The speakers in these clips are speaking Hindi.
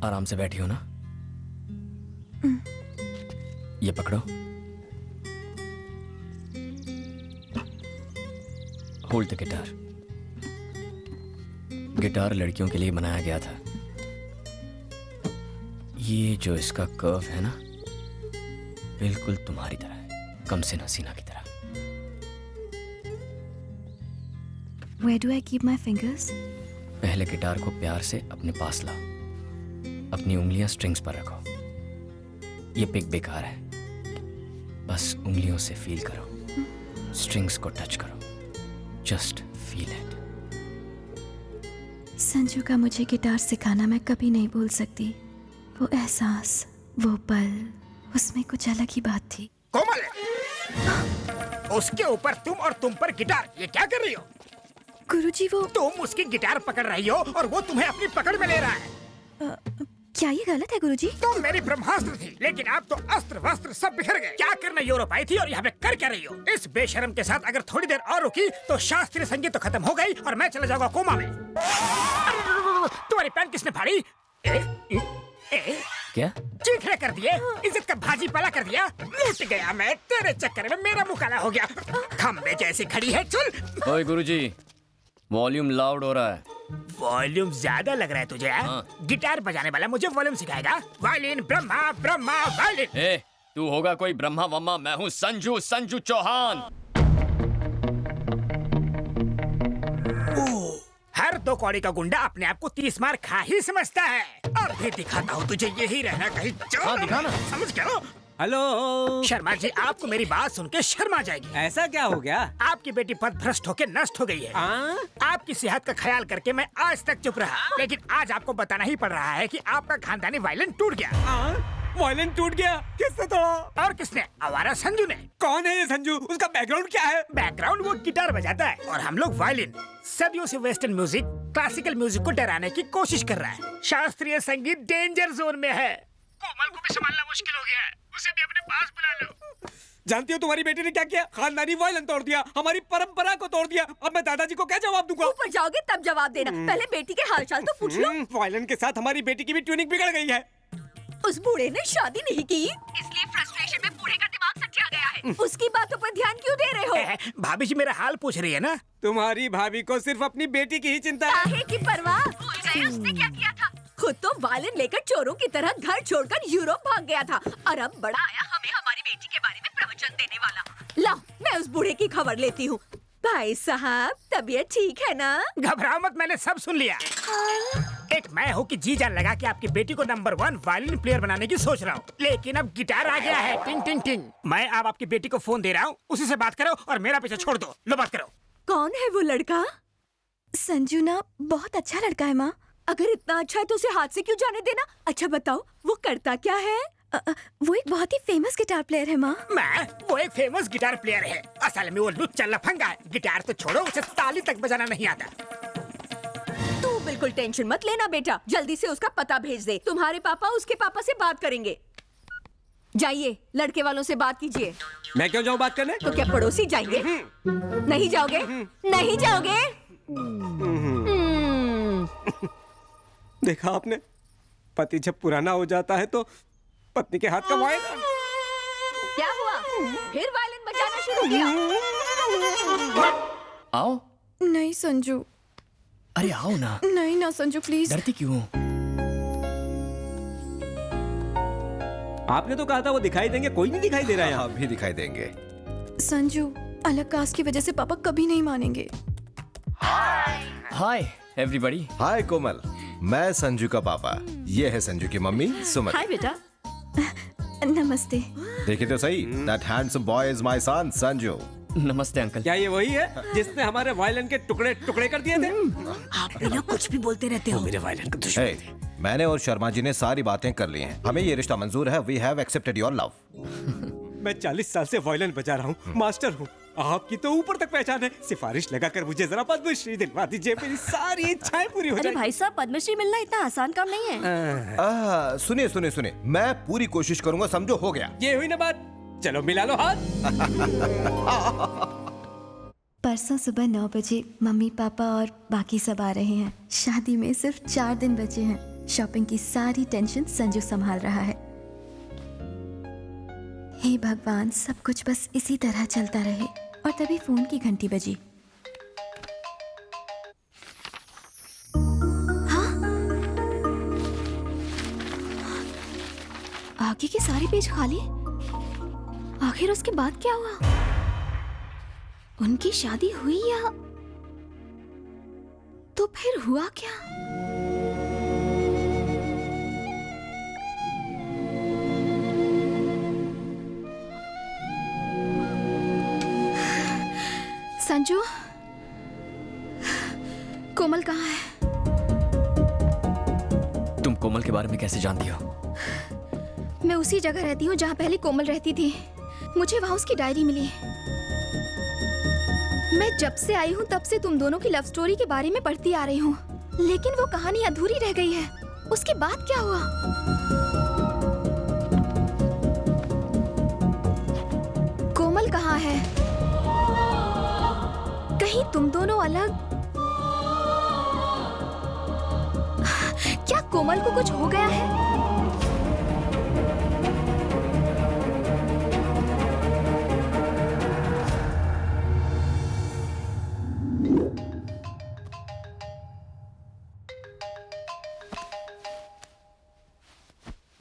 आराम से बैठी हो ना? ये पकड़ो। Hold the guitar. गिटार लड़कियों के लिए बनाया गया था। ये जो इसका कर्व है ना, बिल्कुल तुम्हारी तरह है, कम से हसीना की तरह। Where do I keep my fingers? पहले गिटार को प्यार से अपने पास लाओ। अपनी उंगलियां स्ट्रिंग्स पर रखो। ये पिक बेकार है, बस उंगलियों से फील करो, स्ट्रिंग्स को टच करो, जस्ट फील इट। संजू का मुझे गिटार सिखाना मैं कभी नहीं भूल सकती। वो एहसास, वो पल, उसमें कुछ अलग ही बात थी। कोमल, उसके ऊपर तुम और तुम पर गिटार, ये क्या कर रही हो? गुरुजी वो तुम उसकी गिटार पकड़ रही हो और वो तुम्हें अपनी पकड़ में ले रहा है। क्या ये गलत है गुरुजी? तुम मेरी ब्रह्मास्त्र थी, लेकिन अब तो अस्त्र वस्त्र सब बिखर गए। क्या करने यूरोप आई थी और यहाँ पे कर क्या रही हो? इस बेशरम के साथ अगर थोड़ी देर और रुकी तो शास्त्रीय संगीत तो खत्म हो गई और मैं चला जाऊंगा कोमा में। तुम्हारी पैंट किसने फाड़ी? क्या चीखने कर दिए, इज्जत का भाजी पाला कर दिया। लूट गया मैं तेरे चक्कर में, मेरा मुंह काला हो गया। खंबे जैसी खड़ी है, चल। ओए गुरुजी, वॉल्यूम लाउड हो रहा है। वॉल्यूम ज्यादा लग रहा है तुझे? हाँ। गिटार बजाने वाला मुझे वॉल्यूम सिखाएगा? Violin Brahma Brahma violin. ए, तू होगा कोई ब्रह्मा वम्मा, मैं हूँ संजू चौहान। हर दो कौड़ी का गुंडा अपने आप को 30 मार खा ही समझता है। अब भी दिखाता हूँ तुझे, यही रहना कहीं। हाँ, दिखाना। समझ गया? हेलो शर्मा जी, आपको मेरी बात सुन के शर्मा जाएगी। ऐसा क्या हो गया? आपकी बेटी पथभ्रष्ट होके नष्ट हो गई है। आपकी सेहत का ख्याल करके मैं आज तक चुप रहा, लेकिन आज आपको बताना ही पड़ रहा है कि आपका खानदानी वायलिन टूट गया। वायलिन टूट गया? किसने तोड़ा? और किसने? आवारा संजू ने। कौन है ये संजू? उसका बैकग्राउंड क्या है? बैकग्राउंड वो गिटार बजाता है और हम लोग वायलिन। सदियों से वेस्टर्न म्यूजिक क्लासिकल म्यूजिक को डराने की कोशिश कर रहा है। शास्त्रीय संगीत डेंजर जोन में है। कोमल को भी संभालना मुश्किल हो गया है, उसे भी अपने पास बुला लो। जानती हो तुम्हारी बेटी ने क्या किया? खानदानी वायलिन तोड़ दिया, हमारी परंपरा को तोड़ दिया। अब मैं दादाजी को क्या जवाब दूंगा? ऊपर जाओगे तब जवाब देना, पहले बेटी के हालचाल तो पूछ लो। वायलिन के साथ हमारी बेटी की भी ट्यूनिंग बिगड़ गई है। उस बूढ़े ने शादी नहीं की, इसलिए फ्रस्ट्रेशन में बूढ़े का दिमाग सच्चा गया है। उसकी बातों पर ध्यान क्यों दे रहे हो? भाभी जी मेरा हाल पूछ रही है ना? तुम्हारी भाभी को सिर्फ अपनी बेटी की ही चिंता है। काहे की परवाह? भूल गए उसने क्या किया था? खुद तो वायलिन लेकर चोरों की तरह घर छोड़कर यूरोप भाग गया था और अब बड़ा आया हमें हमारी बेटी के बारे में प्रवचन देने वाला। लाओ, मैं उस बूढ़े की खबर लेती हूँ। भाई साहब, तबीयत ठीक है ना? घबराओ मत, मैंने सब सुन लिया। एक मैं हूँ कि जी जान लगा कि आपकी बेटी को नंबर 1 वायलिन प्लेयर बनाने की सोच रहा हूँ, लेकिन अब गिटार आ गया है। टिंग टिंग टिंग। मैं अब आपकी बेटी को फोन दे रहा हूँ, उसी से बात करो और मेरा पीछे छोड़ दो। लो बात करो। कौन है वो लड़का? संजू ना बहुत अच्छा लड़का है माँ। अगर इतना अच्छा है तो उसे हाथ से क्यों जाने देना? अच्छा बताओ, वो करता क्या है? वो एक बहुत ही फेमस गिटार प्लेयर है माँ। वो एक फेमस गिटार प्लेयर है। असल में वो लुच्चा लफंगा है। गिटार तो छोड़ो, उसे ताली तक बजाना नहीं आता। तू बिल्कुल टेंशन मत लेना बेटा, जल्दी से उसका पता भेज दे। तुम्हारे पापा उसके पापा से बात करेंगे। जाइए, लड़के वालों से बात कीजिए। मैं क्यों जाऊँ बात करने? तो क्या पड़ोसी जाएंगे? नहीं जाओगे? नहीं जाओगे? देखा आपने, पति जब पुराना हो जाता है तो पत्नी के हाथ का वायलिन। क्या हुआ? फिर वायलिन बजाना शुरू किया? आओ। नहीं संजू। अरे आओ ना। नहीं ना संजू, प्लीज। डरती क्यों? आपने तो कहा था वो दिखाई देंगे, कोई नहीं दिखाई दे रहा है। हाँ, अभी दिखाई देंगे। संजू, अलग कास्ट की वजह से पापा कभी नहीं मानेंगे। Hi everybody. हाय कोमल, मैं संजू का पापा, ये है संजू की मम्मी सुमन। हाय बेटा। नमस्ते। देखिए तो सही, that handsome boy is my son Sanju. नमस्ते अंकल। क्या ये वही है जिसने हमारे वायलिन के टुकड़े टुकड़े कर दिए थे? आप बिना कुछ भी बोलते रहते हो। मेरे वायलिन का दुश्मन। हे, मैंने और शर्मा जी ने सारी बातें कर ली हैं। हमें ये रिश्ता मंजूर है। We have accepted your love. मैं 40 साल से वायलिन बजा रहा हूँ, मास्टर हूँ। आपकी तो ऊपर तक पहचान है। सिफारिश लगाकर मुझे जरा पद्मश्री दिलवा दीजिए, मेरी सारी इच्छाएं पूरी हो अरे जाएंगी। भाई साहब, पद्मश्री मिलना इतना आसान काम नहीं है। सुनिए सुनिए सुनिए, मैं पूरी कोशिश करूंगा। समझो, हो गया। ये हुई ना बात, चलो मिला लो हाथ। परसों सुबह 9 बजे मम्मी पापा और बाकी सब आ रहे हैं। शादी में सिर्फ 4 दिन बचे हैं। शॉपिंग की सारी टेंशन संजू संभाल रहा है। हे भगवान, सब कुछ बस इसी तरह चलता रहे। और तभी फोन की घंटी बजी। आगे के सारे पेज खाली। आखिर उसके बाद क्या हुआ? उनकी शादी हुई या तो फिर हुआ क्या? संजू, कोमल कहाँ है? तुम कोमल के बारे में कैसे जानती हो? मैं उसी जगह रहती हूँ जहाँ पहले कोमल रहती थी। मुझे वहाँ उसकी डायरी मिली। मैं जब से आई हूँ तब से तुम दोनों की लव स्टोरी के बारे में पढ़ती आ रही हूँ, लेकिन वो कहानी अधूरी रह गई है। उसके बाद क्या हुआ? कोमल कहाँ है? कहीं तुम दोनों अलग? क्या कोमल को कुछ हो गया है?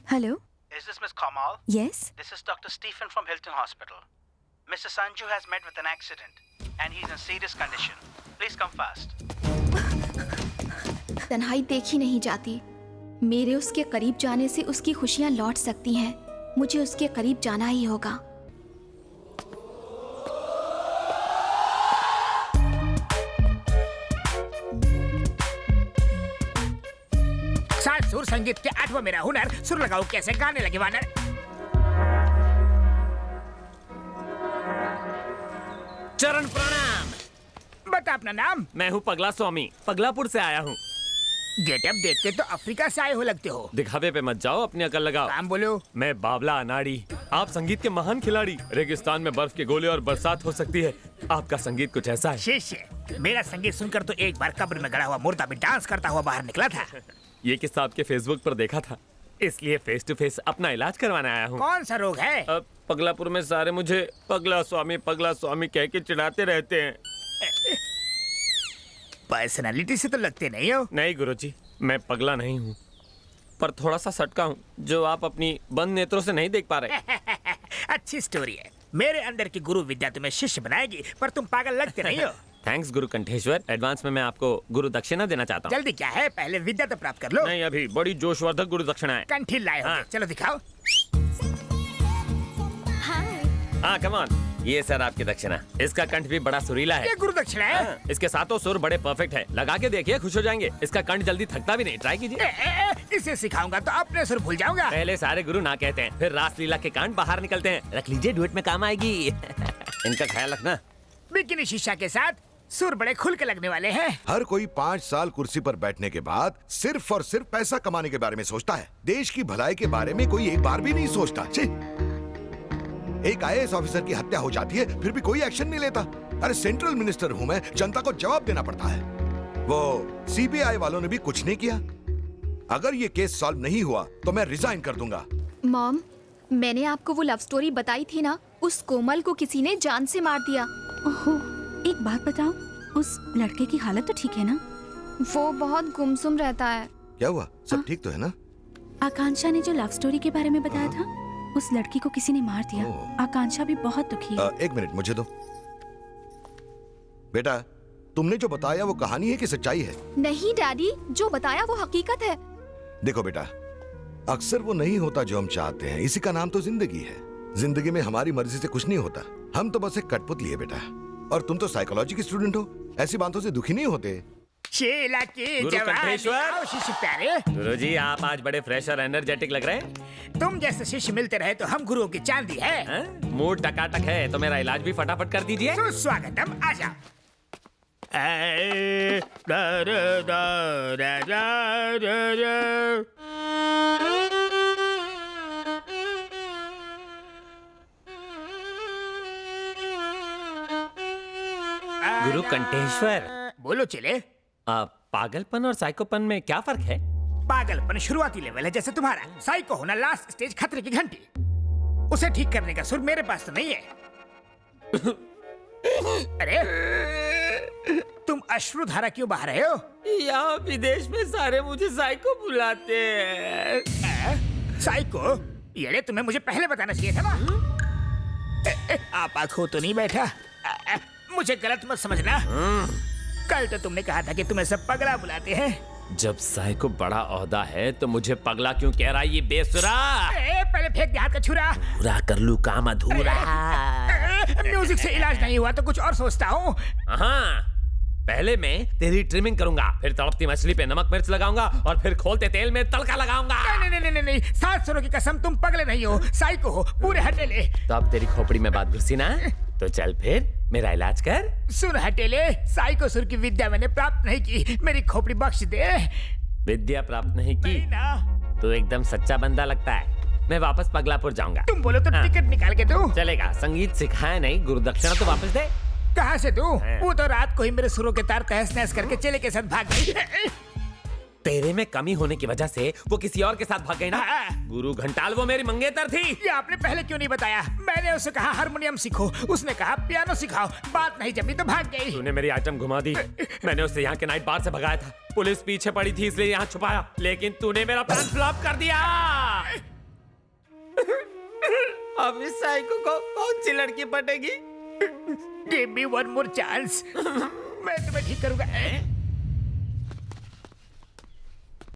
Hello? Is this Miss Kamal? Yes? This is Dr. Stephen from Hilton Hospital. Mr. Sanju has met with an accident and he's in serious condition. Please come fast. तन्हाई देखी नहीं जाती। मेरे उसके करीब जाने से उसकी खुशियां लौट सकती हैं। मुझे उसके करीब जाना ही होगा। साथ सुर संगीत के 8वां मेरा हुनर। सुर लगाओ कैसे गाने लगे वानर। चरण प्रणाम। बता अपना नाम। मैं हूँ पगला स्वामी, पगलापुर से आया हूँ। गेटअप देख के तो अफ्रीका से आए हो लगते हो। दिखावे पे मत जाओ, अपनी अकल लगाओ। काम बोलो। मैं बाबला अनाड़ी, आप संगीत के महान खिलाड़ी। रेगिस्तान में बर्फ के गोले और बरसात हो सकती है, आपका संगीत कुछ ऐसा है। शिष्य, मेरा संगीत सुनकर तो एक बार कब्र में गड़ा हुआ मुर्दा भी डांस करता हुआ बाहर निकला था। ये किस्सा आपके फेसबुक पर देखा था, इसलिए फेस टू फेस अपना इलाज करवाने आया हूँ। कौन सा रोग है? अब पगलापुर में सारे मुझे पगला स्वामी कह के चिढ़ाते रहते हैं। पर्सनालिटी से तो लगते नहीं हो। नहीं गुरुजी, मैं पगला नहीं हूँ, पर थोड़ा सा सटका हूँ जो आप अपनी बंद नेत्रों से नहीं देख पा रहे। अच्छी स्टोरी है। मेरे अंदर की गुरु विद्या तुम्हें शिष्य बनाएगी, पर तुम पागल लगते नहीं हो। थैंक्स गुरु कंठेश्वर। एडवांस में मैं आपको गुरु दक्षिणा देना चाहता हूँ। जल्दी क्या है, पहले विद्या तो प्राप्त कर लो। नहीं, अभी बड़ी जोशवर्धक गुरु दक्षिणा है। कंठी लाए होंगे। हाँ। चलो दिखाओ। हाँ कम ऑन, ये सर आपकी दक्षिणा। इसका कंठ भी बड़ा सुरीला है। ये गुरु दक्षिणा है। हाँ, इसके सातों सुर बड़े परफेक्ट है। लगा के देखिए, खुश हो जाएंगे। इसका कंठ जल्दी थकता भी नहीं, ट्राई कीजिए। इसे सिखाऊंगा तो अपने सुर भूल जाऊंगा। पहले सारे गुरु ना कहते हैं, फिर रास लीला के कांड बाहर निकलते हैं। रख लीजिए, डुएट में काम आएगी। इनका ख्याल रखना। बिकिनी शीशा के साथ सुर बड़े खुल के लगने वाले हैं। हर कोई 5 साल कुर्सी पर बैठने के बाद सिर्फ और सिर्फ पैसा कमाने के बारे में सोचता है। देश की भलाई के बारे में कोई एक बार भी नहीं सोचता। छी! एक IAS ऑफिसर की हत्या हो जाती है, फिर भी कोई एक्शन नहीं लेता। अरे सेंट्रल मिनिस्टर हूं मैं, जनता को जवाब देना पड़ता है। वो CBI वालों ने भी कुछ नहीं किया। अगर ये केस सॉल्व नहीं हुआ तो मैं रिजाइन कर दूंगा। मॉम, मैंने आपको वो लव स्टोरी बताई थी ना, उस कोमल को किसी ने जान से मार दिया। ओहो, एक बात बताओ, उस लड़के की हालत तो ठीक है ना? वो बहुत गुमसुम रहता है। क्या हुआ, सब ठीक तो है ना? आकांक्षा ने जो लव स्टोरी के बारे में बताया था, उस लड़की को किसी ने मार दिया। आकांक्षा भी बहुत दुखी है। एक मिनट मुझे दो। बेटा, तुमने जो बताया वो कहानी है कि सच्चाई है? नहीं डैडी, जो बताया वो हकीकत है। देखो बेटा, अक्सर वो नहीं होता जो हम चाहते हैं। इसी का नाम तो जिंदगी है। जिंदगी में हमारी मर्जी से कुछ नहीं होता। हम तो बस एक कठपुतली है बेटा। और तुम तो साइकोलॉजी की स्टूडेंट हो, ऐसी बातों से दुखी नहीं होते। शीला की गुरु जवानी। कंठेश्वर। आओ शिष्य प्यारे। गुरुजी, आप आज बड़े फ्रेश और एनर्जेटिक लग रहे हैं। तुम जैसे शिष्य मिलते रहे तो हम गुरुओं की चांदी है। हैं? मूड टकाटक है तो मेरा इलाज भी फटाफट कर दीजिए। सुस्वागतम, आजा। गुरु कंठेश्वर, बोलो चले। पागलपन और साइकोपन में क्या फर्क है? पागलपन शुरुआती लेवल है जैसे तुम्हारा, साइको होना लास्ट स्टेज खतरे की घंटी। उसे ठीक करने का सुर मेरे पास तो नहीं है। अरे तुम अश्रुधारा क्यों बहा रहे हो? यहाँ विदेश में सारे मुझे साइको बुलाते हैं। साइको? ये तुम्हें मुझे पहले बताना चाहिए था ना। आप आंखों तो नहीं बैठा? मुझे गलत मत समझना। कल तो तुमने कहा था कि तुम्हें सब पगला बुलाते हैं। जब साइको बड़ा ओहदा है तो मुझे पगला क्यों कह रहा है ये बेसुरा? पहले फेंक दे हाथ का छुरा। पूरा कर लूं काम अधूरा। म्यूजिक से इलाज नहीं हुआ तो कुछ और सोचता हूँ। हाँ, पहले मैं तेरी ट्रिमिंग करूंगा, फिर तड़पती मछली पे नमक मिर्च लगाऊंगा और फिर खोलते तेल में तड़का लगाऊंगा। नहीं, 7 सुरों की कसम, तुम पगले नहीं हो, साइको हो, पूरे हटेले। तो अब तेरी खोपड़ी में बात घुसी ना, तो चल फिर मेरा इलाज कर। सुन हटेले, साइको सुर की विद्या मैंने प्राप्त नहीं की, मेरी खोपड़ी बख्श दे। विद्या प्राप्त नहीं की नहीं ना। तो एकदम सच्चा बंदा लगता है। मैं वापस पगलापुर जाऊंगा। तुम बोलो तो टिकट निकाल के दो। चलेगा, संगीत सिखाया नहीं, गुरुदक्षिणा तो वापस दे। कहाँ से दूं? वो तो रात को ही मेरे सुरों के तार तहस नहस करके चेले के साथ भाग गई। तेरे में कमी होने की वजह से वो किसी और के साथ भाग गई ना। गुरु घंटाल वो मेरी मंगेतर थी। ये आपने पहले क्यों नहीं बताया? मैंने उसे कहा हारमोनियम सीखो, उसने कहा पियानो सिखाओ, बात नहीं जमी तो भाग गई। तूने मेरी आइटम घुमा दी। मैंने उसे यहाँ के नाइट बार से भगाया था, पुलिस पीछे पड़ी थी इसलिए यहाँ छुपाया, लेकिन तूने मेरा प्लान फ्लॉप कर दिया। अब इस साइको को कौन सी लड़की पटेगी? Give me one more chance. मैं तुम्हें ठीक करूंगा।